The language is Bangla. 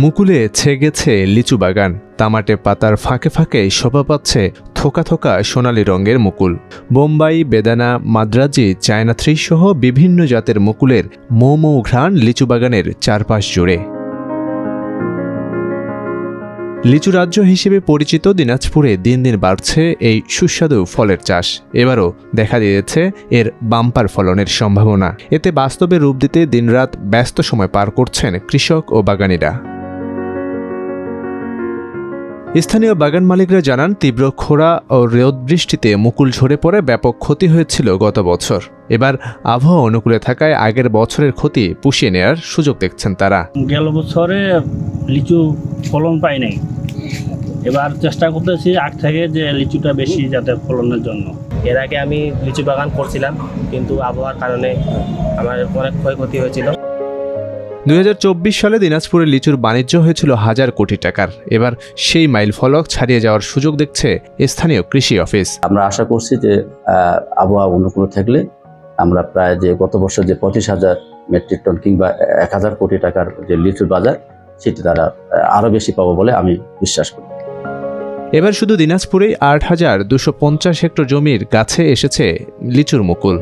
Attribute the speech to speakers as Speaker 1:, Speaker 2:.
Speaker 1: মুকুলে ছেয়ে গেছে লিচু বাগান, তামাটে পাতার ফাঁকে ফাঁকে শোভা পাচ্ছে থোকা থোকা সোনালি রঙের মুকুল। বোম্বাই, বেদানা, মাদ্রাজি, চায়না থ্রি সহ বিভিন্ন জাতের মুকুলের মৌ মৌ ঘ্রাণ লিচু বাগানের চারপাশ জুড়ে। লিচু রাজ্য হিসেবে পরিচিত দিনাজপুরে দিন দিন বাড়ছে এই সুস্বাদু ফলের চাষ। এবারও দেখা দিয়েছে এর বাম্পার ফলনের সম্ভাবনা। এতে বাস্তবে রূপ দিতে দিনরাত ব্যস্ত সময় পার করছেন কৃষক ও বাগানীরা। স্থানীয় বাগান মালিকরা জানান, তীব্র খরা ও রোদ বৃষ্টিতে মুকুল ঝরে পড়ে ব্যাপক ক্ষতি হয়েছিল গত বছর। এবার আবহাওয়া অনুকূলে থাকায় আগের বছরের ক্ষতি পুষিয়ে নেওয়ার সুযোগ দেখছেন তারা।
Speaker 2: গেল বছরে লিচু ফলন পাই নাই, এবার চেষ্টা করতেছি আগ থেকে যে লিচুটা বেশি যাতে ফলনের জন্য।
Speaker 3: এর আগে আমি লিচু বাগান করছিলাম, কিন্তু আবহাওয়ার কারণে আমার অনেক ক্ষয়ক্ষতি হয়েছিল।
Speaker 1: 2024 সালে দিনাজপুরের লিচুর বাণিজ্য হয়েছিল 1000 কোটি টাকার। এবার সেই মাইল ফলক ছাড়িয়ে যাওয়ার সুযোগ দেখছে স্থানীয় কৃষি অফিস।
Speaker 4: আমরা আশা করছি যে আবহাওয়া অনুকূল থাকলে আমরা প্রায় যে গত বছর যে 25,000 মেট্রিক টন কিংবা 1000 কোটি টাকার যে লিচুর বাজার, সেটি তারা আরো বেশি পাবো বলে আমি বিশ্বাস করি।
Speaker 1: এবার শুধু দিনাজপুরেই 8,250 হেক্টর জমির গাছে এসেছে লিচুর মুকুল।